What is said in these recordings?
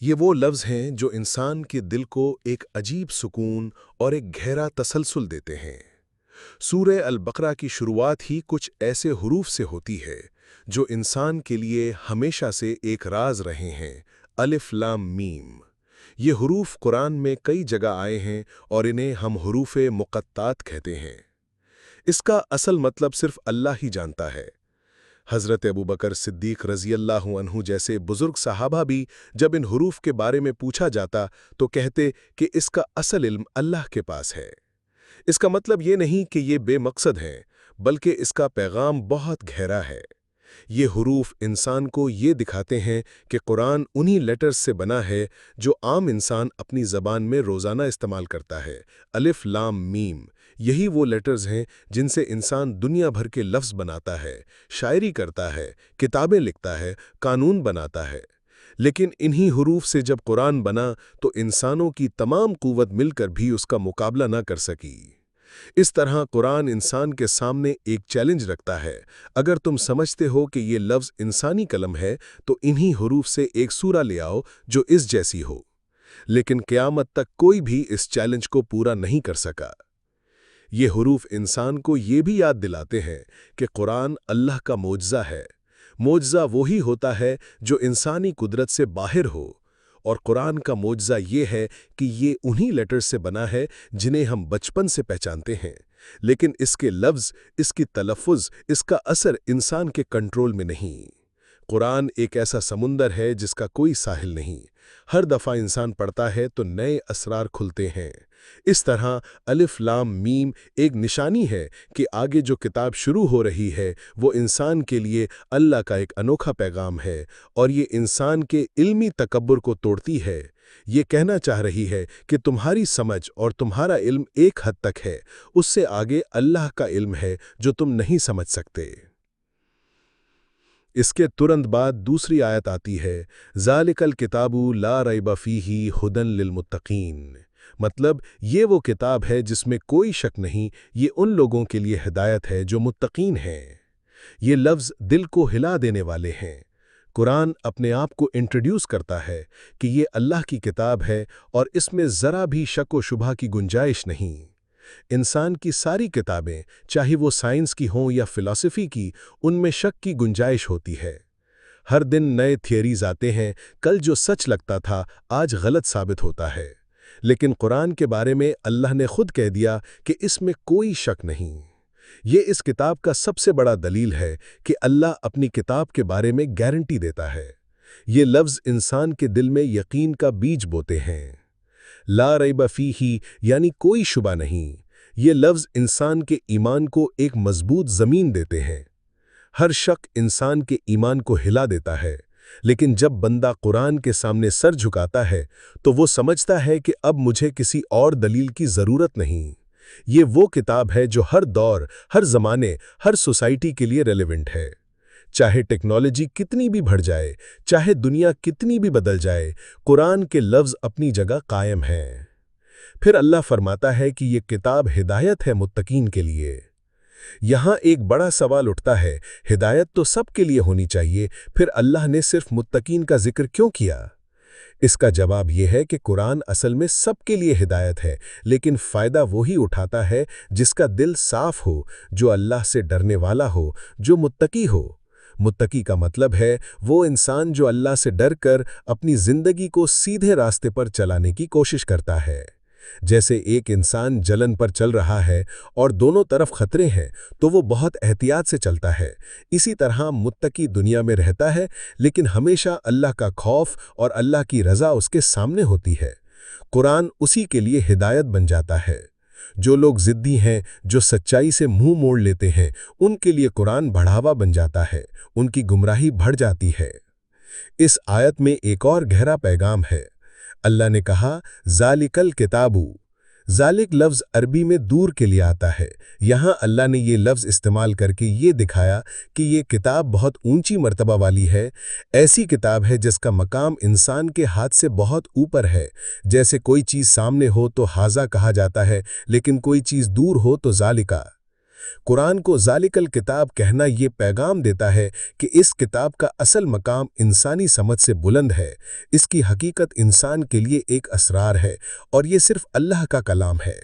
یہ وہ لفظ ہیں جو انسان کے دل کو ایک عجیب سکون اور ایک گہرا تسلسل دیتے ہیں۔ سورہ البقرہ کی شروعات ہی کچھ ایسے حروف سے ہوتی ہے جو انسان کے لیے ہمیشہ سے ایک راز رہے ہیں، الف لام میم۔ یہ حروف قرآن میں کئی جگہ آئے ہیں اور انہیں ہم حروف مقطعات کہتے ہیں۔ اس کا اصل مطلب صرف اللہ ہی جانتا ہے۔ حضرت ابوبکر صدیق رضی اللہ عنہ جیسے بزرگ صحابہ بھی جب ان حروف کے بارے میں پوچھا جاتا تو کہتے کہ اس کا اصل علم اللہ کے پاس ہے۔ اس کا مطلب یہ نہیں کہ یہ بے مقصد ہیں، بلکہ اس کا پیغام بہت گہرا ہے۔ یہ حروف انسان کو یہ دکھاتے ہیں کہ قرآن انہی لیٹرز سے بنا ہے جو عام انسان اپنی زبان میں روزانہ استعمال کرتا ہے، الف لام میم۔ یہی وہ لیٹرز ہیں جن سے انسان دنیا بھر کے لفظ بناتا ہے، شاعری کرتا ہے، کتابیں لکھتا ہے، قانون بناتا ہے۔ لیکن انہی حروف سے جب قرآن بنا تو انسانوں کی تمام قوت مل کر بھی اس کا مقابلہ نہ کر سکی۔ اس طرح قرآن انسان کے سامنے ایک چیلنج رکھتا ہے، اگر تم سمجھتے ہو کہ یہ لفظ انسانی کلم ہے تو انہی حروف سے ایک سورہ لے آؤ جو اس جیسی ہو۔ لیکن قیامت تک کوئی بھی اس چیلنج کو پورا نہیں کر سکا۔ یہ حروف انسان کو یہ بھی یاد دلاتے ہیں کہ قرآن اللہ کا معجزہ ہے۔ معجزہ وہی ہوتا ہے جو انسانی قدرت سے باہر ہو، اور قرآن کا معجزہ یہ ہے کہ یہ انہی لیٹر سے بنا ہے جنہیں ہم بچپن سے پہچانتے ہیں، لیکن اس کے لفظ، اس کی تلفظ، اس کا اثر انسان کے کنٹرول میں نہیں۔ قرآن ایک ایسا سمندر ہے جس کا کوئی ساحل نہیں۔ ہر دفعہ انسان پڑھتا ہے تو نئے اسرار کھلتے ہیں۔ اس طرح الف لام میم ایک نشانی ہے کہ آگے جو کتاب شروع ہو رہی ہے وہ انسان کے لیے اللہ کا ایک انوکھا پیغام ہے، اور یہ انسان کے علمی تکبر کو توڑتی ہے۔ یہ کہنا چاہ رہی ہے کہ تمہاری سمجھ اور تمہارا علم ایک حد تک ہے، اس سے آگے اللہ کا علم ہے جو تم نہیں سمجھ سکتے۔ اس کے ترنت بعد دوسری آیت آتی ہے، ذالک الکتاب لا ریب فیہ ھدی للمتقین۔ مطلب یہ وہ کتاب ہے جس میں کوئی شک نہیں، یہ ان لوگوں کے لیے ہدایت ہے جو متقین ہیں۔ یہ لفظ دل کو ہلا دینے والے ہیں۔ قرآن اپنے آپ کو انٹروڈیوس کرتا ہے کہ یہ اللہ کی کتاب ہے اور اس میں ذرا بھی شک و شبہ کی گنجائش نہیں۔ انسان کی ساری کتابیں، چاہے وہ سائنس کی ہوں یا فلسفی کی، ان میں شک کی گنجائش ہوتی ہے۔ ہر دن نئے تھیوریز آتے ہیں، کل جو سچ لگتا تھا آج غلط ثابت ہوتا ہے۔ لیکن قرآن کے بارے میں اللہ نے خود کہہ دیا کہ اس میں کوئی شک نہیں۔ یہ اس کتاب کا سب سے بڑا دلیل ہے کہ اللہ اپنی کتاب کے بارے میں گارنٹی دیتا ہے۔ یہ لفظ انسان کے دل میں یقین کا بیج بوتے ہیں۔ لا ریب فیہ یعنی کوئی شبہ نہیں۔ یہ لفظ انسان کے ایمان کو ایک مضبوط زمین دیتے ہیں۔ ہر شک انسان کے ایمان کو ہلا دیتا ہے، لیکن جب بندہ قرآن کے سامنے سر جھکاتا ہے تو وہ سمجھتا ہے کہ اب مجھے کسی اور دلیل کی ضرورت نہیں۔ یہ وہ کتاب ہے جو ہر دور، ہر زمانے، ہر سوسائٹی کے لیے ریلیونٹ ہے۔ چاہے ٹیکنالوجی کتنی بھی بڑھ جائے، چاہے دنیا کتنی بھی بدل جائے، قرآن کے لفظ اپنی جگہ قائم ہیں۔ پھر اللہ فرماتا ہے کہ یہ کتاب ہدایت ہے متقین کے لیے۔ یہاں ایک بڑا سوال اٹھتا ہے، ہدایت تو سب کے لیے ہونی چاہیے، پھر اللہ نے صرف متقین کا ذکر کیوں کیا؟ اس کا جواب یہ ہے کہ قرآن اصل میں سب کے لیے ہدایت ہے، لیکن فائدہ وہی اٹھاتا ہے جس کا دل صاف ہو، جو اللہ سے ڈرنے والا ہو، جو متقی ہو۔ متقی کا مطلب ہے وہ انسان جو اللہ سے ڈر کر اپنی زندگی کو سیدھے راستے پر چلانے کی کوشش کرتا ہے۔ جیسے ایک انسان جلن پر چل رہا ہے اور دونوں طرف خطرے ہیں تو وہ بہت احتیاط سے چلتا ہے، اسی طرح متقی دنیا میں رہتا ہے لیکن ہمیشہ اللہ کا خوف اور اللہ کی رضا اس کے سامنے ہوتی ہے۔ قرآن اسی کے لیے ہدایت بن جاتا ہے۔ جو لوگ ضدی ہیں، جو سچائی سے منہ موڑ لیتے ہیں، ان کے لیے قرآن بڑھاوا بن جاتا ہے، ان کی گمراہی بڑھ جاتی ہے۔ اس آیت میں ایک اور گہرا پیغام ہے۔ اللہ نے کہا، ذالک الکتاب۔ ذالک لفظ عربی میں دور کے لیے آتا ہے۔ یہاں اللہ نے یہ لفظ استعمال کر کے یہ دکھایا کہ یہ کتاب بہت اونچی مرتبہ والی ہے، ایسی کتاب ہے جس کا مقام انسان کے ہاتھ سے بہت اوپر ہے۔ جیسے کوئی چیز سامنے ہو تو ھذا کہا جاتا ہے، لیکن کوئی چیز دور ہو تو ذالکا۔ قرآن کو ذالکل کتاب کہنا یہ پیغام دیتا ہے کہ اس کتاب کا اصل مقام انسانی سمجھ سے بلند ہے، اس کی حقیقت انسان کے لیے ایک اسرار ہے اور یہ صرف اللہ کا کلام ہے۔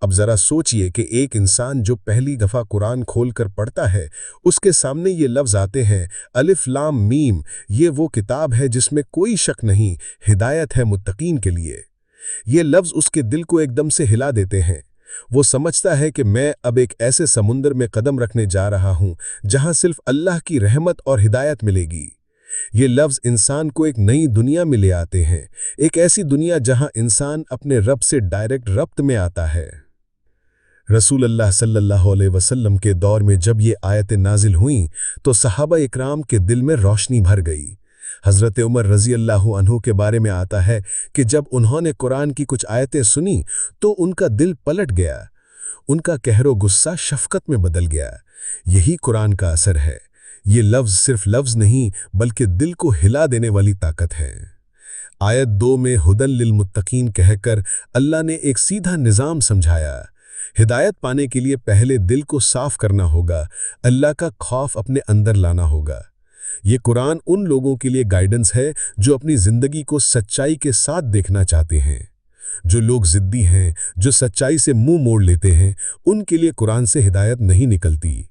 اب ذرا سوچئے کہ ایک انسان جو پہلی دفعہ قرآن کھول کر پڑھتا ہے، اس کے سامنے یہ لفظ آتے ہیں، الف لام میم، یہ وہ کتاب ہے جس میں کوئی شک نہیں، ہدایت ہے متقین کے لیے۔ یہ لفظ اس کے دل کو ایک دم سے ہلا دیتے ہیں۔ وہ سمجھتا ہے کہ میں اب ایک ایسے سمندر میں قدم رکھنے جا رہا ہوں جہاں صرف اللہ کی رحمت اور ہدایت ملے گی۔ یہ لفظ انسان کو ایک نئی دنیا میں لے آتے ہیں، ایک ایسی دنیا جہاں انسان اپنے رب سے ڈائریکٹ ربط میں آتا ہے۔ رسول اللہ صلی اللہ علیہ وسلم کے دور میں جب یہ آیتیں نازل ہوئیں تو صحابہ اکرام کے دل میں روشنی بھر گئی۔ حضرت عمر رضی اللہ عنہ کے بارے میں آتا ہے کہ جب انہوں نے قرآن کی کچھ آیتیں سنی تو ان کا دل پلٹ گیا، ان کا قہر و غصہ شفقت میں بدل گیا۔ یہی قرآن کا اثر ہے۔ یہ لفظ صرف لفظ نہیں بلکہ دل کو ہلا دینے والی طاقت ہے۔ آیت 2 میں ہدن للمتقین کہہ کر اللہ نے ایک سیدھا نظام سمجھایا۔ ہدایت پانے کے لیے پہلے دل کو صاف کرنا ہوگا، اللہ کا خوف اپنے اندر لانا ہوگا۔ یہ قرآن ان لوگوں کے لیے گائیڈنس ہے جو اپنی زندگی کو سچائی کے ساتھ دیکھنا چاہتے ہیں۔ جو لوگ ضدی ہیں، جو سچائی سے منہ موڑ لیتے ہیں، ان کے لیے قرآن سے ہدایت نہیں نکلتی۔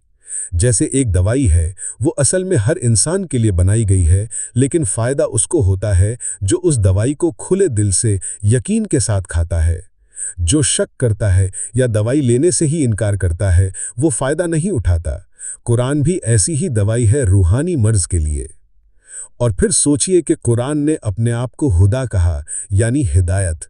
جیسے ایک دوائی ہے، وہ اصل میں ہر انسان کے لیے بنائی گئی ہے، لیکن فائدہ اس کو ہوتا ہے جو اس دوائی کو کھلے دل سے یقین کے ساتھ کھاتا ہے۔ جو شک کرتا ہے یا دوائی لینے سے ہی انکار کرتا ہے، وہ فائدہ نہیں اٹھاتا۔ قرآن بھی ایسی ہی دوائی ہے روحانی مرض کے لیے۔ اور پھر سوچئے کہ قرآن نے اپنے آپ کو ہدا کہا، یعنی ہدایت۔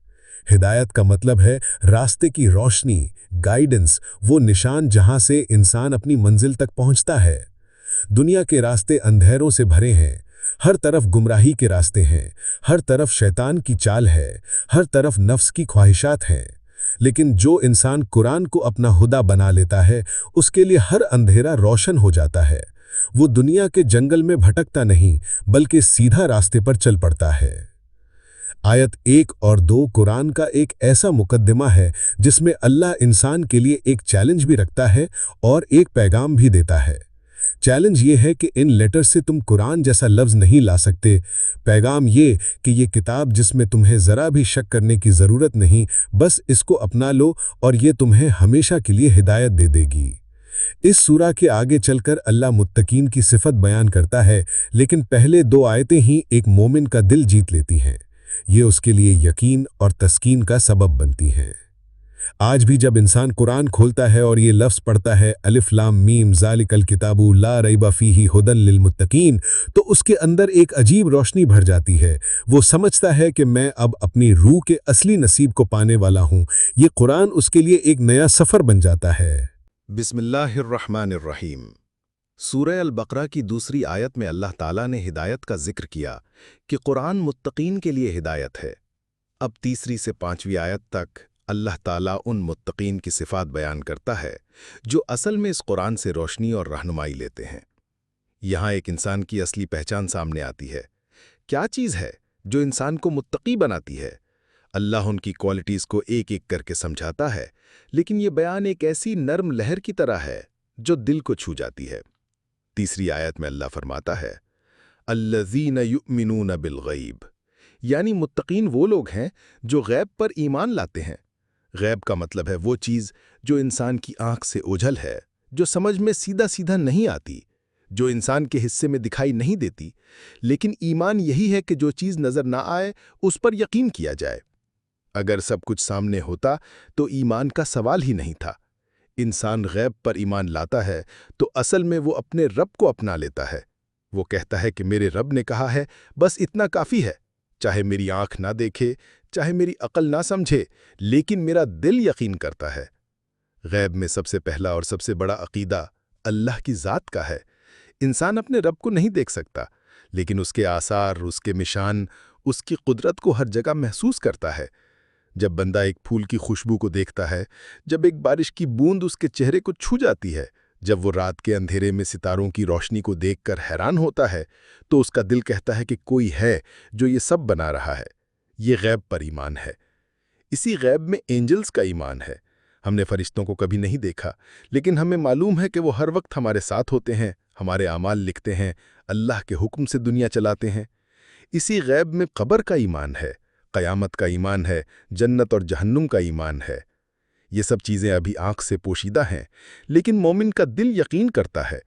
ہدایت کا مطلب ہے راستے کی روشنی، گائیڈنس، وہ نشان جہاں سے انسان اپنی منزل تک پہنچتا ہے۔ دنیا کے راستے اندھیروں سے بھرے ہیں، ہر طرف گمراہی کے راستے ہیں، ہر طرف شیطان کی چال ہے، ہر طرف نفس کی خواہشات ہیں۔ لیکن جو انسان قرآن کو اپنا ہدا بنا لیتا ہے، اس کے لیے ہر اندھیرا روشن ہو جاتا ہے۔ وہ دنیا کے جنگل میں بھٹکتا نہیں بلکہ سیدھا راستے پر چل پڑتا ہے۔ آیت 1 اور 2 قرآن کا ایک ایسا مقدمہ ہے جس میں اللہ انسان کے لیے ایک چیلنج بھی رکھتا ہے اور ایک پیغام بھی دیتا ہے۔ چیلنج یہ ہے کہ ان لیٹر سے تم قرآن جیسا لفظ نہیں لا سکتے۔ پیغام یہ کہ یہ کتاب جس میں تمہیں ذرا بھی شک کرنے کی ضرورت نہیں، بس اس کو اپنا لو اور یہ تمہیں ہمیشہ کے لیے ہدایت دے دے گی۔ اس سورہ کے آگے چل کر اللہ متقین کی صفت بیان کرتا ہے، لیکن پہلے 2 آیتیں ہی ایک مومن کا دل جیت لیتی ہیں۔ یہ اس کے لیے یقین اور تسکین کا سبب بنتی ہیں۔ آج بھی جب انسان قرآن کھولتا ہے اور یہ لفظ پڑھتا ہے، الف لام میم ذالک الکتاب لا ریب فیہ ھدی للمتقین، تو اس کے اندر ایک عجیب روشنی بھر جاتی ہے۔ وہ سمجھتا ہے کہ میں اب اپنی روح کے اصلی نصیب کو پانے والا ہوں۔ یہ قرآن اس کے لیے ایک نیا سفر بن جاتا ہے۔ بسم اللہ الرحمن الرحیم۔ سورہ البقرہ کی دوسری آیت میں اللہ تعالیٰ نے ہدایت کا ذکر کیا کہ قرآن متقین کے لیے ہدایت ہے۔ اب تیسری سے 5ویں آیت تک اللہ تعالیٰ ان متقین کی صفات بیان کرتا ہے جو اصل میں اس قرآن سے روشنی اور رہنمائی لیتے ہیں۔ یہاں ایک انسان کی اصلی پہچان سامنے آتی ہے۔ کیا چیز ہے جو انسان کو متقی بناتی ہے؟ اللہ ان کی کوالٹیز کو ایک ایک کر کے سمجھاتا ہے، لیکن یہ بیان ایک ایسی نرم لہر کی طرح ہے جو دل کو چھو جاتی ہے۔ تیسری آیت میں اللہ فرماتا ہے، الذین یؤمنون بالغیب، یعنی متقین وہ لوگ ہیں جو غیب پر ایمان لاتے ہیں۔ غیب کا مطلب ہے وہ چیز جو انسان کی آنکھ سے اوجھل ہے، جو سمجھ میں سیدھا سیدھا نہیں آتی، جو انسان کے حصے میں دکھائی نہیں دیتی۔ لیکن ایمان یہی ہے کہ جو چیز نظر نہ آئے اس پر یقین کیا جائے۔ اگر سب کچھ سامنے ہوتا تو ایمان کا سوال ہی نہیں تھا۔ انسان غیب پر ایمان لاتا ہے تو اصل میں وہ اپنے رب کو اپنا لیتا ہے۔ وہ کہتا ہے کہ میرے رب نے کہا ہے، بس اتنا کافی ہے، چاہے میری آنکھ نہ دیکھے، چاہے میری عقل نہ سمجھے، لیکن میرا دل یقین کرتا ہے۔ غیب میں سب سے پہلا اور سب سے بڑا عقیدہ اللہ کی ذات کا ہے۔ انسان اپنے رب کو نہیں دیکھ سکتا، لیکن اس کے آثار، اس کے نشان، اس کی قدرت کو ہر جگہ محسوس کرتا ہے۔ جب بندہ ایک پھول کی خوشبو کو دیکھتا ہے، جب ایک بارش کی بوند اس کے چہرے کو چھو جاتی ہے، جب وہ رات کے اندھیرے میں ستاروں کی روشنی کو دیکھ کر حیران ہوتا ہے، تو اس کا دل کہتا ہے کہ کوئی ہے جو یہ سب بنا رہا ہے۔ یہ غیب پر ایمان ہے۔ اسی غیب میں اینجلز کا ایمان ہے۔ ہم نے فرشتوں کو کبھی نہیں دیکھا، لیکن ہمیں معلوم ہے کہ وہ ہر وقت ہمارے ساتھ ہوتے ہیں، ہمارے اعمال لکھتے ہیں، اللہ کے حکم سے دنیا چلاتے ہیں۔ اسی غیب میں قبر کا ایمان ہے، قیامت کا ایمان ہے، جنت اور جہنم کا ایمان ہے۔ یہ سب چیزیں ابھی آنکھ سے پوشیدہ ہیں، لیکن مومن کا دل یقین کرتا ہے،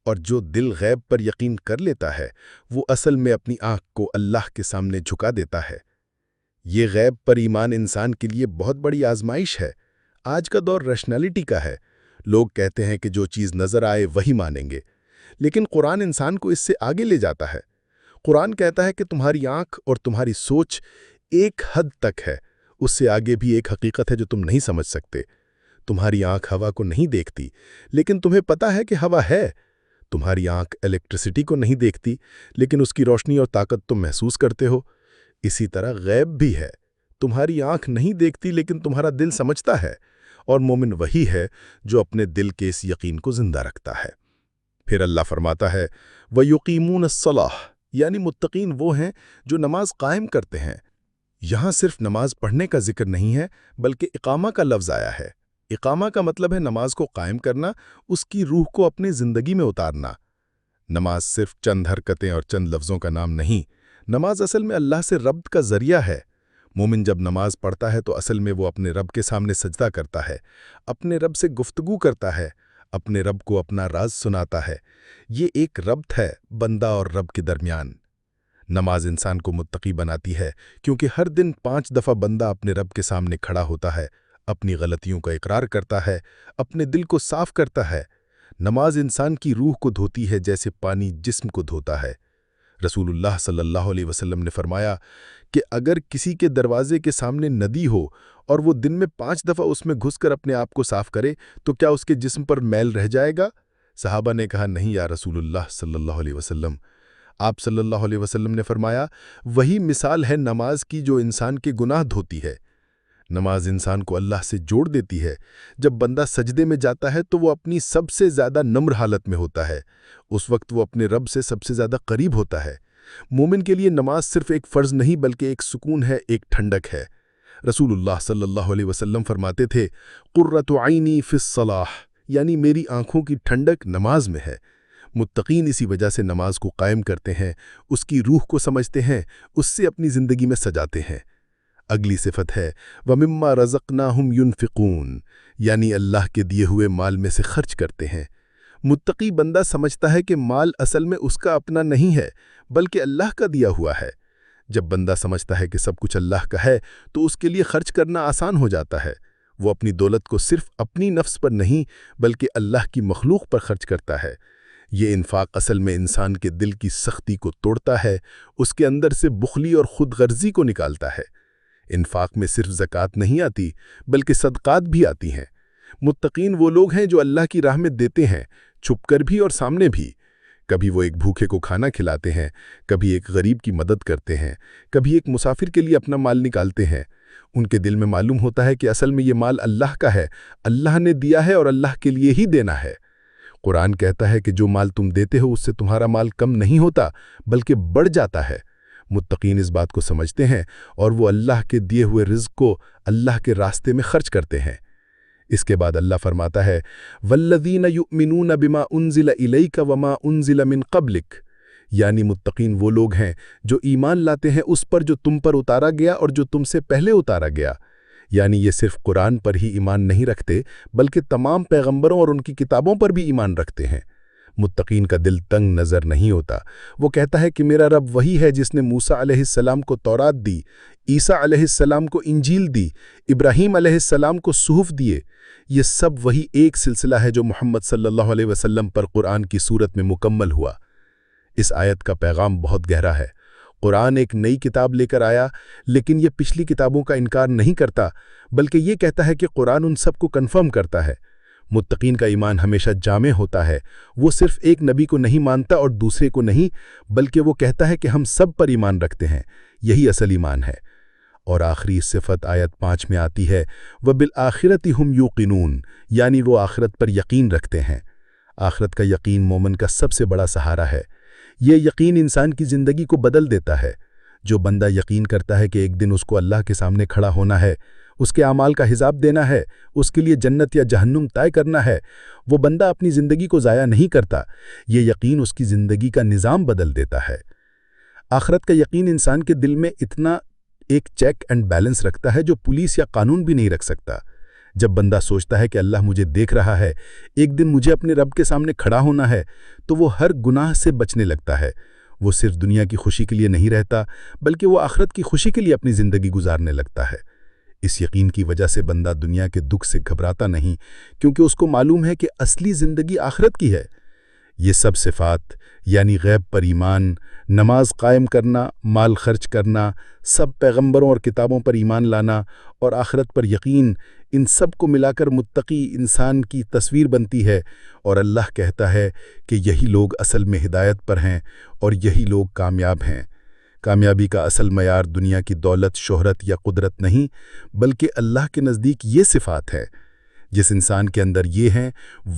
اور جو دل غیب پر یقین کر لیتا ہے وہ اصل میں اپنی آنکھ کو اللہ کے سامنے جھکا دیتا ہے۔ یہ غیب پر ایمان انسان کے لیے بہت بڑی آزمائش ہے۔ آج کا دور ریشنلٹی کا ہے، لوگ کہتے ہیں کہ جو چیز نظر آئے وہی مانیں گے، لیکن قرآن انسان کو اس سے آگے لے جاتا ہے۔ قرآن کہتا ہے کہ تمہاری آنکھ اور تمہاری سوچ ایک حد تک ہے، اس سے آگے بھی ایک حقیقت ہے جو تم نہیں سمجھ سکتے۔ تمہاری آنکھ ہوا کو نہیں دیکھتی، لیکن تمہیں پتا ہے کہ ہوا ہے۔ تمہاری آنکھ الیکٹرسٹی کو نہیں دیکھتی، لیکن اس کی روشنی اور طاقت تم محسوس کرتے ہو۔ اسی طرح غیب بھی ہے، تمہاری آنکھ نہیں دیکھتی لیکن تمہارا دل سمجھتا ہے، اور مومن وہی ہے جو اپنے دل کے اس یقین کو زندہ رکھتا ہے۔ پھر اللہ فرماتا ہے وَيُقِيمُونَ الصَّلَاةَ، یعنی متقین وہ ہیں جو نماز قائم کرتے ہیں۔ یہاں صرف نماز پڑھنے کا ذکر نہیں ہے، بلکہ اقامہ کا لفظ آیا ہے۔ اقامہ کا مطلب ہے نماز کو قائم کرنا، اس کی روح کو اپنی زندگی میں اتارنا۔ نماز صرف چند حرکتیں اور چند لفظوں کا نام نہیں، نماز اصل میں اللہ سے ربط کا ذریعہ ہے۔ مومن جب نماز پڑھتا ہے تو اصل میں وہ اپنے رب کے سامنے سجدہ کرتا ہے، اپنے رب سے گفتگو کرتا ہے، اپنے رب کو اپنا راز سناتا ہے۔ یہ ایک ربط ہے بندہ اور رب کے درمیان۔ نماز انسان کو متقی بناتی ہے، کیونکہ ہر دن 5 دفعہ بندہ اپنے رب کے سامنے کھڑا ہوتا ہے، اپنی غلطیوں کا اقرار کرتا ہے، اپنے دل کو صاف کرتا ہے۔ نماز انسان کی روح کو دھوتی ہے جیسے پانی جسم کو دھوتا ہے۔ رسول اللہ صلی اللہ علیہ وسلم نے فرمایا کہ اگر کسی کے دروازے کے سامنے ندی ہو اور وہ دن میں 5 دفعہ اس میں گھس کر اپنے آپ کو صاف کرے تو کیا اس کے جسم پر میل رہ جائے گا؟ صحابہ نے کہا نہیں یا رسول اللہ صلی اللہ علیہ وسلم۔ آپ صلی اللہ علیہ وسلم نے فرمایا وہی مثال ہے نماز کی جو انسان کے گناہ دھوتی ہے۔ نماز انسان کو اللہ سے جوڑ دیتی ہے۔ جب بندہ سجدے میں جاتا ہے تو وہ اپنی سب سے زیادہ نمر حالت میں ہوتا ہے، اس وقت وہ اپنے رب سے سب سے زیادہ قریب ہوتا ہے۔ مومن کے لیے نماز صرف ایک فرض نہیں بلکہ ایک سکون ہے، ایک ٹھنڈک ہے۔ رسول اللہ صلی اللہ علیہ وسلم فرماتے تھے قرۃ عینی فی الصلاۃ، یعنی میری آنکھوں کی ٹھنڈک نماز میں ہے۔ متقین اسی وجہ سے نماز کو قائم کرتے ہیں، اس کی روح کو سمجھتے ہیں، اس سے اپنی زندگی میں سجاتے ہیں۔ اگلی صفت ہے وَمِمَّا رَزَقْنَاهُمْ يُنْفِقُونَ، یعنی اللہ کے دیے ہوئے مال میں سے خرچ کرتے ہیں۔ متقی بندہ سمجھتا ہے کہ مال اصل میں اس کا اپنا نہیں ہے بلکہ اللہ کا دیا ہوا ہے۔ جب بندہ سمجھتا ہے کہ سب کچھ اللہ کا ہے تو اس کے لیے خرچ کرنا آسان ہو جاتا ہے۔ وہ اپنی دولت کو صرف اپنی نفس پر نہیں بلکہ اللہ کی مخلوق پر خرچ کرتا ہے۔ یہ انفاق اصل میں انسان کے دل کی سختی کو توڑتا ہے، اس کے اندر سے بخلی اور خود غرضی کو نکالتا ہے۔ انفاق میں صرف زکوٰۃ نہیں آتی بلکہ صدقات بھی آتی ہیں۔ متقین وہ لوگ ہیں جو اللہ کی راہ میں دیتے ہیں، چھپ کر بھی اور سامنے بھی۔ کبھی وہ ایک بھوکے کو کھانا کھلاتے ہیں، کبھی ایک غریب کی مدد کرتے ہیں، کبھی ایک مسافر کے لیے اپنا مال نکالتے ہیں۔ ان کے دل میں معلوم ہوتا ہے کہ اصل میں یہ مال اللہ کا ہے، اللہ نے دیا ہے اور اللہ کے لیے ہی دینا ہے۔ قرآن کہتا ہے کہ جو مال تم دیتے ہو اس سے تمہارا مال کم نہیں ہوتا بلکہ بڑھ جاتا ہے۔ متقین اس بات کو سمجھتے ہیں اور وہ اللہ کے دیے ہوئے رزق کو اللہ کے راستے میں خرچ کرتے ہیں۔ اس کے بعد اللہ فرماتا ہے وَالَّذِينَ يُؤْمِنُونَ بِمَا أُنزِلَ إِلَيْكَ وَمَا أُنزِلَ مِن قَبْلِكَ، یعنی متقین وہ لوگ ہیں جو ایمان لاتے ہیں اس پر جو تم پر اتارا گیا اور جو تم سے پہلے اتارا گیا۔ یعنی یہ صرف قرآن پر ہی ایمان نہیں رکھتے بلکہ تمام پیغمبروں اور ان کی کتابوں پر بھی ایمان رکھتے ہیں۔ متقین کا دل تنگ نظر نہیں ہوتا، وہ کہتا ہے کہ میرا رب وہی ہے جس نے موسیٰ علیہ السلام کو تورات دی، عیسیٰ علیہ السلام کو انجیل دی، ابراہیم علیہ السلام کو صحف دیے۔ یہ سب وہی ایک سلسلہ ہے جو محمد صلی اللہ علیہ وسلم پر قرآن کی صورت میں مکمل ہوا۔ اس آیت کا پیغام بہت گہرا ہے۔ قرآن ایک نئی کتاب لے کر آیا، لیکن یہ پچھلی کتابوں کا انکار نہیں کرتا بلکہ یہ کہتا ہے کہ قرآن ان سب کو کنفرم کرتا ہے۔ متقین کا ایمان ہمیشہ جامع ہوتا ہے، وہ صرف ایک نبی کو نہیں مانتا اور دوسرے کو نہیں، بلکہ وہ کہتا ہے کہ ہم سب پر ایمان رکھتے ہیں، یہی اصل ایمان ہے۔ اور آخری صفت آیت 5 میں آتی ہے وَبِالْآخِرَةِ هُمْ يُوقِنُونَ، یعنی وہ آخرت پر یقین رکھتے ہیں۔ آخرت کا یقین مومن کا سب سے بڑا سہارا ہے۔ یہ یقین انسان کی زندگی کو بدل دیتا ہے۔ جو بندہ یقین کرتا ہے کہ ایک دن اس کو اللہ کے سامنے کھڑا ہونا ہے، اس کے اعمال کا حساب دینا ہے، اس کے لیے جنت یا جہنم طے کرنا ہے، وہ بندہ اپنی زندگی کو ضائع نہیں کرتا۔ یہ یقین اس کی زندگی کا نظام بدل دیتا ہے۔ آخرت کا یقین انسان کے دل میں اتنا ایک چیک اینڈ بیلنس رکھتا ہے جو پولیس یا قانون بھی نہیں رکھ سکتا۔ جب بندہ سوچتا ہے کہ اللہ مجھے دیکھ رہا ہے، ایک دن مجھے اپنے رب کے سامنے کھڑا ہونا ہے، تو وہ ہر گناہ سے بچنے لگتا ہے۔ وہ صرف دنیا کی خوشی کے لیے نہیں رہتا، بلکہ وہ آخرت کی خوشی کے لیے اپنی زندگی گزارنے لگتا ہے۔ اس یقین کی وجہ سے بندہ دنیا کے دکھ سے گھبراتا نہیں، کیونکہ اس کو معلوم ہے کہ اصلی زندگی آخرت کی ہے۔ یہ سب صفات یعنی غیب پر ایمان، نماز قائم کرنا، مال خرچ کرنا، سب پیغمبروں اور کتابوں پر ایمان لانا اور آخرت پر یقین، ان سب کو ملا کر متقی انسان کی تصویر بنتی ہے، اور اللہ کہتا ہے کہ یہی لوگ اصل میں ہدایت پر ہیں اور یہی لوگ کامیاب ہیں۔ کامیابی کا اصل معیار دنیا کی دولت، شہرت یا قدرت نہیں، بلکہ اللہ کے نزدیک یہ صفات ہے۔ جس انسان کے اندر یہ ہیں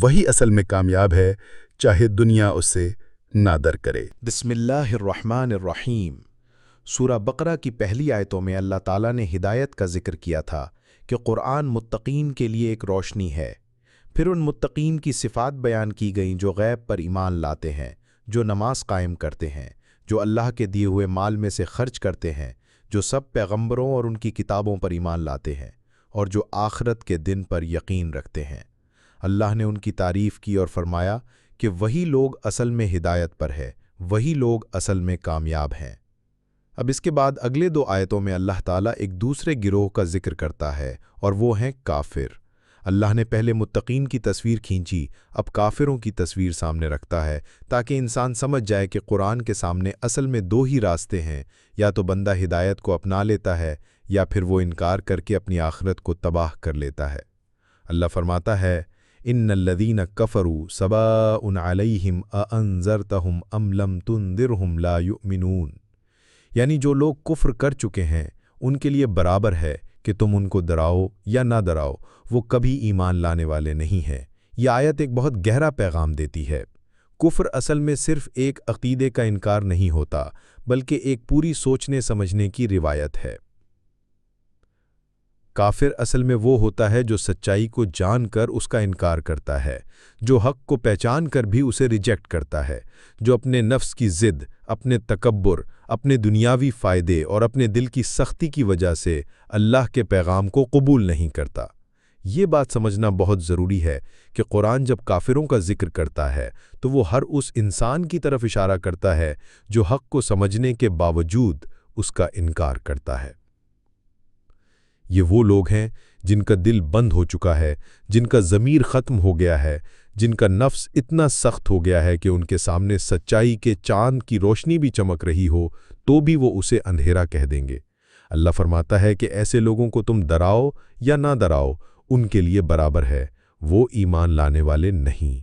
وہی اصل میں کامیاب ہے، چاہے دنیا اسے نادر کرے۔ بسم اللہ الرحمن الرحیم۔ سورہ بقرہ کی پہلی آیتوں میں اللہ تعالیٰ نے ہدایت کا ذکر کیا تھا کہ قرآن متقین کے لیے ایک روشنی ہے۔ پھر ان متقین کی صفات بیان کی گئیں جو غیب پر ایمان لاتے ہیں، جو نماز قائم کرتے ہیں، جو اللہ کے دیے ہوئے مال میں سے خرچ کرتے ہیں، جو سب پیغمبروں اور ان کی کتابوں پر ایمان لاتے ہیں، اور جو آخرت کے دن پر یقین رکھتے ہیں۔ اللہ نے ان کی تعریف کی اور فرمایا کہ وہی لوگ اصل میں ہدایت پر ہے، وہی لوگ اصل میں کامیاب ہیں۔ اب اس کے بعد اگلے دو آیتوں میں اللہ تعالیٰ ایک دوسرے گروہ کا ذکر کرتا ہے، اور وہ ہیں کافر۔ اللہ نے پہلے متقین کی تصویر کھینچی، اب کافروں کی تصویر سامنے رکھتا ہے تاکہ انسان سمجھ جائے کہ قرآن کے سامنے اصل میں دو ہی راستے ہیں، یا تو بندہ ہدایت کو اپنا لیتا ہے یا پھر وہ انکار کر کے اپنی آخرت کو تباہ کر لیتا ہے۔ اللہ فرماتا ہے ان الذین کفروا سواء علیہم اانذرتہم ام لم تنذرہم لا یؤمنون، یعنی جو لوگ کفر کر چکے ہیں ان کے لیے برابر ہے کہ تم ان کو ڈراؤ یا نہ ڈراؤ، وہ کبھی ایمان لانے والے نہیں ہیں۔ یہ آیت ایک بہت گہرا پیغام دیتی ہے۔ کفر اصل میں صرف ایک عقیدے کا انکار نہیں ہوتا، بلکہ ایک پوری سوچنے سمجھنے کی روایت ہے۔ کافر اصل میں وہ ہوتا ہے جو سچائی کو جان کر اس کا انکار کرتا ہے، جو حق کو پہچان کر بھی اسے ریجیکٹ کرتا ہے، جو اپنے نفس کی ضد، اپنے تکبر، اپنے دنیاوی فائدے اور اپنے دل کی سختی کی وجہ سے اللہ کے پیغام کو قبول نہیں کرتا۔ یہ بات سمجھنا بہت ضروری ہے کہ قرآن جب کافروں کا ذکر کرتا ہے تو وہ ہر اس انسان کی طرف اشارہ کرتا ہے جو حق کو سمجھنے کے باوجود اس کا انکار کرتا ہے۔ یہ وہ لوگ ہیں جن کا دل بند ہو چکا ہے، جن کا ضمیر ختم ہو گیا ہے، جن کا نفس اتنا سخت ہو گیا ہے کہ ان کے سامنے سچائی کے چاند کی روشنی بھی چمک رہی ہو تو بھی وہ اسے اندھیرا کہہ دیں گے۔ اللہ فرماتا ہے کہ ایسے لوگوں کو تم ڈراؤ یا نہ ڈراؤ، ان کے لیے برابر ہے، وہ ایمان لانے والے نہیں۔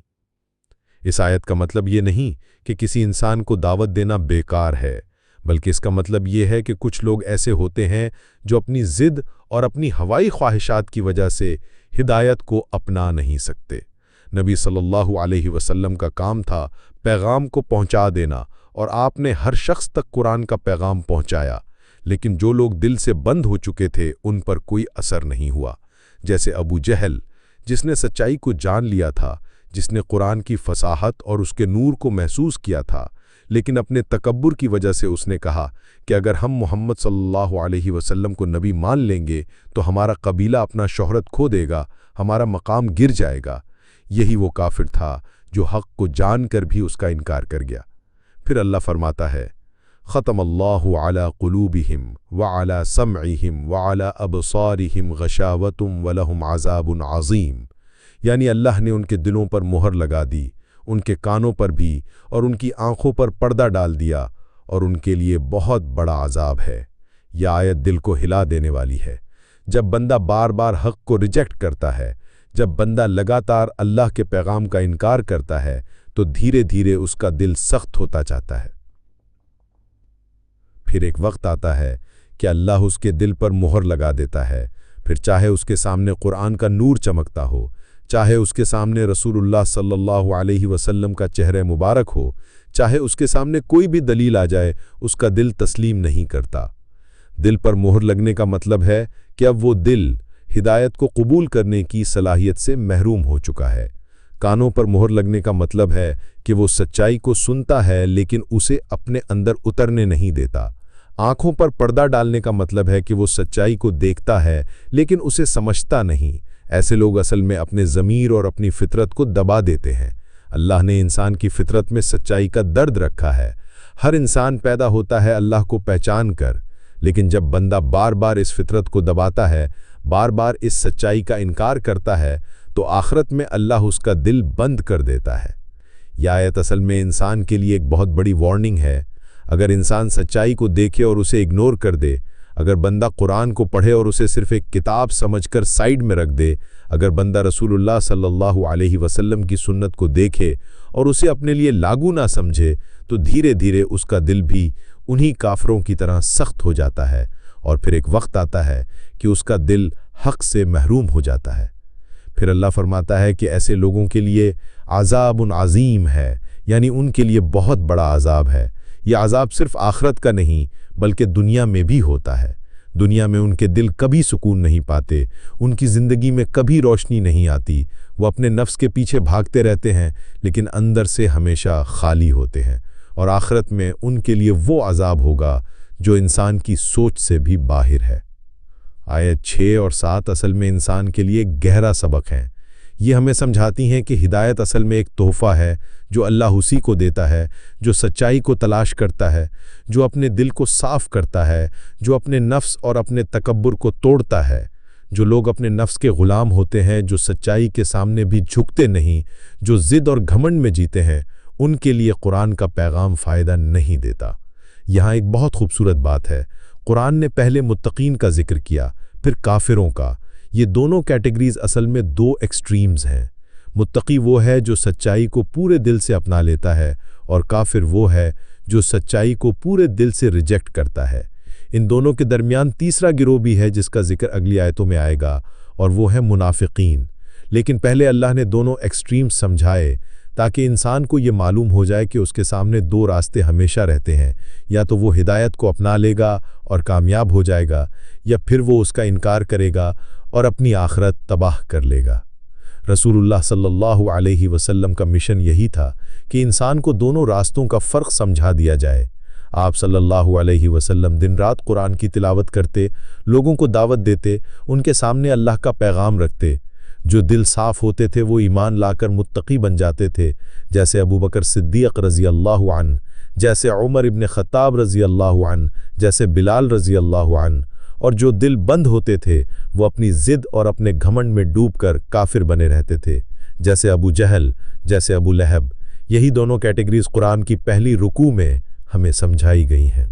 اس آیت کا مطلب یہ نہیں کہ کسی انسان کو دعوت دینا بیکار ہے، بلکہ اس کا مطلب یہ ہے کہ کچھ لوگ ایسے ہوتے ہیں جو اپنی ضد اور اپنی ہوائی خواہشات کی وجہ سے ہدایت کو اپنا نہیں سکتے۔ نبی صلی اللہ علیہ وسلم کا کام تھا پیغام کو پہنچا دینا، اور آپ نے ہر شخص تک قرآن کا پیغام پہنچایا، لیکن جو لوگ دل سے بند ہو چکے تھے ان پر کوئی اثر نہیں ہوا، جیسے ابو جہل، جس نے سچائی کو جان لیا تھا، جس نے قرآن کی فصاحت اور اس کے نور کو محسوس کیا تھا، لیکن اپنے تکبر کی وجہ سے اس نے کہا کہ اگر ہم محمد صلی اللہ علیہ وسلم کو نبی مان لیں گے تو ہمارا قبیلہ اپنا شہرت کھو دے گا، ہمارا مقام گر جائے گا۔ یہی وہ کافر تھا جو حق کو جان کر بھی اس کا انکار کر گیا۔ پھر اللہ فرماتا ہے ختم اللہ علی قلوبہم وعلی سمعہم وعلی ابصارہم غشاوۃ ولہم عذاب عظیم، یعنی اللہ نے ان کے دلوں پر مہر لگا دی، ان کے کانوں پر بھی اور ان کی آنکھوں پر پردہ ڈال دیا، اور ان کے لیے بہت بڑا عذاب ہے۔ یہ آیت دل کو ہلا دینے والی ہے۔ جب بندہ بار بار حق کو ریجیکٹ کرتا ہے، جب بندہ لگاتار اللہ کے پیغام کا انکار کرتا ہے تو دھیرے دھیرے اس کا دل سخت ہوتا جاتا ہے۔ پھر ایک وقت آتا ہے کہ اللہ اس کے دل پر مہر لگا دیتا ہے، پھر چاہے اس کے سامنے قرآن کا نور چمکتا ہو، چاہے اس کے سامنے رسول اللہ صلی اللہ علیہ وسلم کا چہرہ مبارک ہو، چاہے اس کے سامنے کوئی بھی دلیل آ جائے، اس کا دل تسلیم نہیں کرتا۔ دل پر مہر لگنے کا مطلب ہے کہ اب وہ دل ہدایت کو قبول کرنے کی صلاحیت سے محروم ہو چکا ہے۔ کانوں پر مہر لگنے کا مطلب ہے کہ وہ سچائی کو سنتا ہے لیکن اسے اپنے اندر اترنے نہیں دیتا۔ آنکھوں پر پردہ ڈالنے کا مطلب ہے کہ وہ سچائی کو دیکھتا ہے لیکن اسے سمجھتا نہیں۔ ایسے لوگ اصل میں اپنے ضمیر اور اپنی فطرت کو دبا دیتے ہیں۔ اللہ نے انسان کی فطرت میں سچائی کا درد رکھا ہے۔ ہر انسان پیدا ہوتا ہے اللہ کو پہچان کر، لیکن جب بندہ بار بار اس فطرت کو دباتا ہے، بار بار اس سچائی کا انکار کرتا ہے، تو آخرت میں اللہ اس کا دل بند کر دیتا ہے۔ یہ آیت اصل میں انسان کے لیے ایک بہت بڑی وارننگ ہے۔ اگر انسان سچائی کو دیکھے اور اسے اگنور کر دے، اگر بندہ قرآن کو پڑھے اور اسے صرف ایک کتاب سمجھ کر سائیڈ میں رکھ دے، اگر بندہ رسول اللہ صلی اللہ علیہ وسلم کی سنت کو دیکھے اور اسے اپنے لیے لاگو نہ سمجھے، تو دھیرے دھیرے اس کا دل بھی انہی کافروں کی طرح سخت ہو جاتا ہے، اور پھر ایک وقت آتا ہے کہ اس کا دل حق سے محروم ہو جاتا ہے۔ پھر اللہ فرماتا ہے کہ ایسے لوگوں کے لیے عذاب عظیم ہے، یعنی ان کے لیے بہت بڑا عذاب ہے۔ یہ عذاب صرف آخرت کا نہیں بلکہ دنیا میں بھی ہوتا ہے۔ دنیا میں ان کے دل کبھی سکون نہیں پاتے، ان کی زندگی میں کبھی روشنی نہیں آتی، وہ اپنے نفس کے پیچھے بھاگتے رہتے ہیں لیکن اندر سے ہمیشہ خالی ہوتے ہیں، اور آخرت میں ان کے لیے وہ عذاب ہوگا جو انسان کی سوچ سے بھی باہر ہے۔ آیت 6 اور 7 اصل میں انسان کے لیے گہرا سبق ہیں۔ یہ ہمیں سمجھاتی ہیں کہ ہدایت اصل میں ایک تحفہ ہے جو اللہ اسی کو دیتا ہے جو سچائی کو تلاش کرتا ہے، جو اپنے دل کو صاف کرتا ہے، جو اپنے نفس اور اپنے تکبر کو توڑتا ہے۔ جو لوگ اپنے نفس کے غلام ہوتے ہیں، جو سچائی کے سامنے بھی جھکتے نہیں، جو ضد اور گھمنڈ میں جیتے ہیں، ان کے لیے قرآن کا پیغام فائدہ نہیں دیتا۔ یہاں ایک بہت خوبصورت بات ہے۔ قرآن نے پہلے متقین کا ذکر کیا، پھر کافروں کا۔ یہ دونوں کیٹیگریز اصل میں دو ایکسٹریمز ہیں۔ متقی وہ ہے جو سچائی کو پورے دل سے اپنا لیتا ہے، اور کافر وہ ہے جو سچائی کو پورے دل سے ریجیکٹ کرتا ہے۔ ان دونوں کے درمیان تیسرا گروہ بھی ہے جس کا ذکر اگلی آیتوں میں آئے گا، اور وہ ہے منافقین۔ لیکن پہلے اللہ نے دونوں ایکسٹریمز سمجھائے تاکہ انسان کو یہ معلوم ہو جائے کہ اس کے سامنے دو راستے ہمیشہ رہتے ہیں، یا تو وہ ہدایت کو اپنا لے گا اور کامیاب ہو جائے گا، یا پھر وہ اس کا انکار کرے گا اور اپنی آخرت تباہ کر لے گا۔ رسول اللہ صلی اللہ علیہ وسلم کا مشن یہی تھا کہ انسان کو دونوں راستوں کا فرق سمجھا دیا جائے۔ آپ صلی اللہ علیہ وسلم دن رات قرآن کی تلاوت کرتے، لوگوں کو دعوت دیتے، ان کے سامنے اللہ کا پیغام رکھتے۔ جو دل صاف ہوتے تھے وہ ایمان لا کر متقی بن جاتے تھے، جیسے ابو بکر صدیق رضی اللہ عنہ، جیسے عمر ابن خطاب رضی اللہ عنہ، جیسے بلال رضی اللہ عنہ۔ اور جو دل بند ہوتے تھے وہ اپنی ضد اور اپنے گھمنڈ میں ڈوب کر کافر بنے رہتے تھے، جیسے ابو جہل، جیسے ابو لہب۔ یہی دونوں کیٹیگریز قرآن کی پہلی رکوع میں ہمیں سمجھائی گئی ہیں۔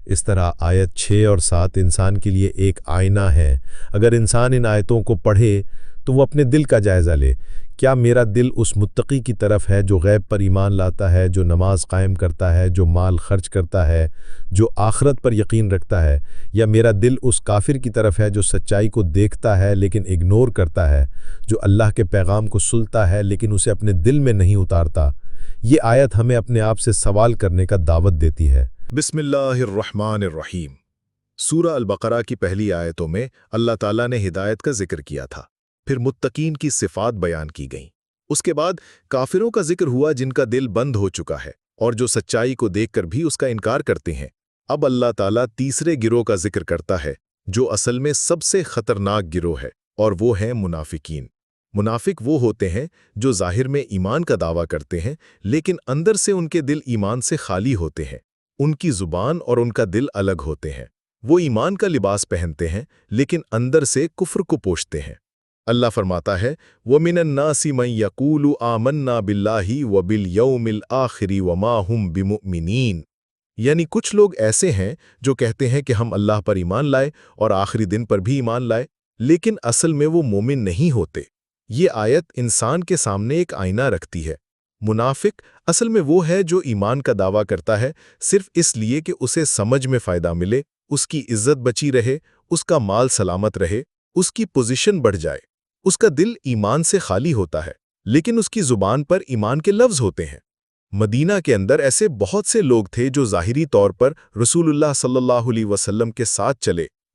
اس طرح آیت 6 اور 7 انسان کے لیے ایک آئینہ ہے۔ اگر انسان ان آیتوں کو پڑھے تو وہ اپنے دل کا جائزہ لے۔ کیا میرا دل اس متقی کی طرف ہے جو غیب پر ایمان لاتا ہے، جو نماز قائم کرتا ہے، جو مال خرچ کرتا ہے، جو آخرت پر یقین رکھتا ہے، یا میرا دل اس کافر کی طرف ہے جو سچائی کو دیکھتا ہے لیکن اگنور کرتا ہے، جو اللہ کے پیغام کو سنتا ہے لیکن اسے اپنے دل میں نہیں اتارتا؟ یہ آیت ہمیں اپنے آپ سے سوال کرنے کا دعوت دیتی ہے۔ بسم اللہ الرحمن الرحیم۔ سورہ البقرہ کی پہلی آیتوں میں اللہ تعالیٰ نے ہدایت کا ذکر کیا تھا، پھر متقین کی صفات بیان کی گئیں۔ اس کے بعد کافروں کا ذکر ہوا جن کا دل بند ہو چکا ہے اور جو سچائی کو دیکھ کر بھی اس کا انکار کرتے ہیں۔ اب اللہ تعالیٰ تیسرے گروہ کا ذکر کرتا ہے جو اصل میں سب سے خطرناک گروہ ہے، اور وہ ہیں منافقین۔ منافق وہ ہوتے ہیں جو ظاہر میں ایمان کا دعویٰ کرتے ہیں لیکن اندر سے ان کے دل ایمان سے خالی ہوتے ہیں۔ ان کی زبان اور ان کا دل الگ ہوتے ہیں۔ وہ ایمان کا لباس پہنتے ہیں لیکن اندر سے کفر کو پوشتے ہیں۔ اللہ فرماتا ہے وَمِنَ النَّاسِ مَن يَقُولُ آمَنَّا بِاللَّهِ وَبِالْيَوْمِ الْآخِرِ وَمَا هُمْ بِمُؤْمِنِينَ، یعنی کچھ لوگ ایسے ہیں جو کہتے ہیں کہ ہم اللہ پر ایمان لائے اور آخری دن پر بھی ایمان لائے، لیکن اصل میں وہ مومن نہیں ہوتے۔ یہ آیت انسان کے سامنے ایک آئینہ رکھتی ہے۔ منافق اصل میں وہ ہے جو ایمان کا دعویٰ کرتا ہے صرف اس لیے کہ اسے سمجھ میں فائدہ ملے، اس کی عزت بچی رہے، اس کا مال سلامت رہے، اس کی پوزیشن بڑھ جائے۔ اس کا دل ایمان سے خالی ہوتا ہے لیکن اس کی زبان پر ایمان کے لفظ ہوتے ہیں۔ مدینہ کے اندر ایسے بہت سے لوگ تھے جو ظاہری طور پر رسول اللہ صلی اللہ علیہ وسلم کے ساتھ چلے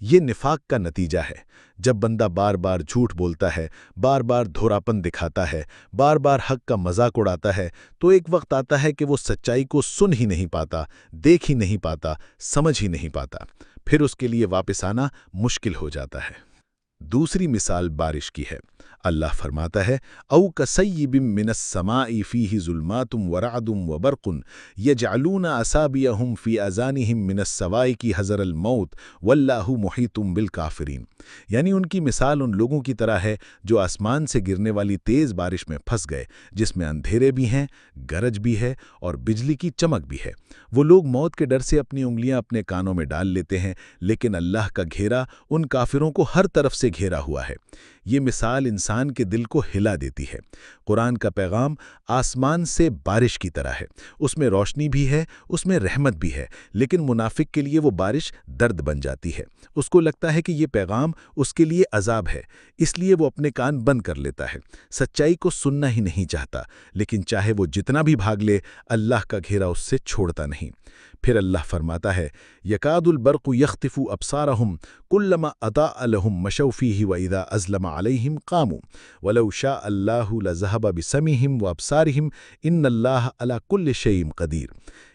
یہ نفاق کا نتیجہ ہے۔ جب بندہ بار بار جھوٹ بولتا ہے، بار بار دھوراپن دکھاتا ہے، بار بار حق کا مذاق اڑاتا ہے، تو ایک وقت آتا ہے کہ وہ سچائی کو سن ہی نہیں پاتا، دیکھ ہی نہیں پاتا، سمجھ ہی نہیں پاتا، پھر اس کے لیے واپس آنا مشکل ہو جاتا ہے۔ دوسری مثال بارش کی ہے۔ اللہ فرماتا ہے او کصیب من السماء فیہ ظلمات ورعد وبرق یجعلون اصابعهم فی اذانهم من الصواعق حذر الموت واللہ محیط بالکافرین، یعنی ان کی مثال ان لوگوں کی طرح ہے جو آسمان سے گرنے والی تیز بارش میں پھنس گئے، جس میں اندھیرے بھی ہیں، گرج بھی ہے اور بجلی کی چمک بھی ہے۔ وہ لوگ موت کے ڈر سے اپنی انگلیاں اپنے کانوں میں ڈال لیتے ہیں، لیکن اللہ کا گھیرا ان کافروں کو ہر طرف سے گھیرا ہوا ہے۔ یہ مثال انسان کے دل کو ہلا دیتی ہے۔ قرآن کا پیغام آسمان سے بارش کی طرح ہے، اس میں روشنی بھی ہے، اس میں رحمت بھی ہے، لیکن منافق کے لیے وہ بارش درد بن جاتی ہے۔ اس کو لگتا ہے کہ یہ پیغام اس کے لیے عذاب ہے، اس لیے وہ اپنے کان بند کر لیتا ہے، سچائی کو سننا ہی نہیں چاہتا، لیکن چاہے وہ جتنا بھی بھاگ لے، اللہ کا گھیرا اس سے چھوڑتا نہیں۔ پھر اللہ فرماتا ہے یکاد البرق یخطف ابصارہم کلما اضاء لہم مشوا فیہ واذا اظلم علیہم قاموا ولو شاء اللہ لذہب بسمعہم وابصارہم ان اللہ علی کل شیء قدیر،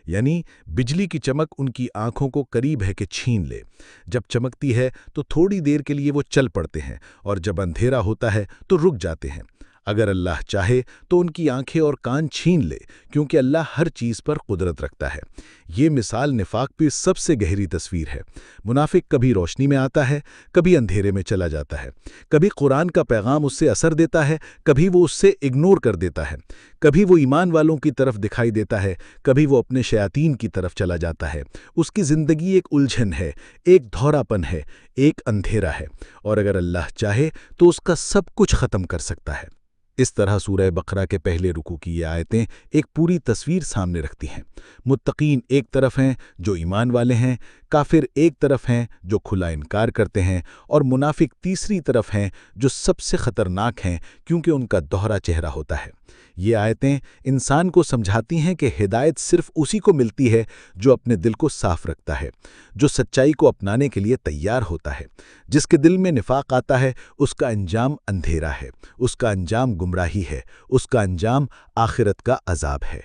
یعنی بجلی کی چمک ان کی آنکھوں کو قریب ہے کہ چھین لے۔ جب چمکتی ہے تو تھوڑی دیر کے لیے وہ چل پڑتے ہیں، اور جب اندھیرا ہوتا ہے تو رک جاتے ہیں۔ اگر اللہ چاہے تو ان کی آنکھیں اور کان چھین لے، کیونکہ اللہ ہر چیز پر قدرت رکھتا ہے۔ یہ مثال نفاق کی سب سے گہری تصویر ہے۔ منافق کبھی روشنی میں آتا ہے، کبھی اندھیرے میں چلا جاتا ہے، کبھی قرآن کا پیغام اس سے اثر دیتا ہے، کبھی وہ اس سے اگنور کر دیتا ہے، کبھی وہ ایمان والوں کی طرف دکھائی دیتا ہے، کبھی وہ اپنے شیاطین کی طرف چلا جاتا ہے۔ اس کی زندگی ایک الجھن ہے، ایک دھوراپن ہے، ایک اندھیرا ہے، اور اگر اللہ چاہے تو اس کا سب کچھ ختم کر سکتا ہے۔ اس طرح سورہ بقرہ کے پہلے رکوع کی یہ آیتیں ایک پوری تصویر سامنے رکھتی ہیں۔ متقین ایک طرف ہیں جو ایمان والے ہیں، کافر ایک طرف ہیں جو کھلا انکار کرتے ہیں، اور منافق تیسری طرف ہیں جو سب سے خطرناک ہیں کیونکہ ان کا دوہرا چہرہ ہوتا ہے۔ یہ آیتیں انسان کو سمجھاتی ہیں کہ ہدایت صرف اسی کو ملتی ہے جو اپنے دل کو صاف رکھتا ہے، جو سچائی کو اپنانے کے لیے تیار ہوتا ہے۔ جس کے دل میں نفاق آتا ہے اس کا انجام اندھیرا ہے، اس کا انجام گمراہی ہے، اس کا انجام آخرت کا عذاب ہے۔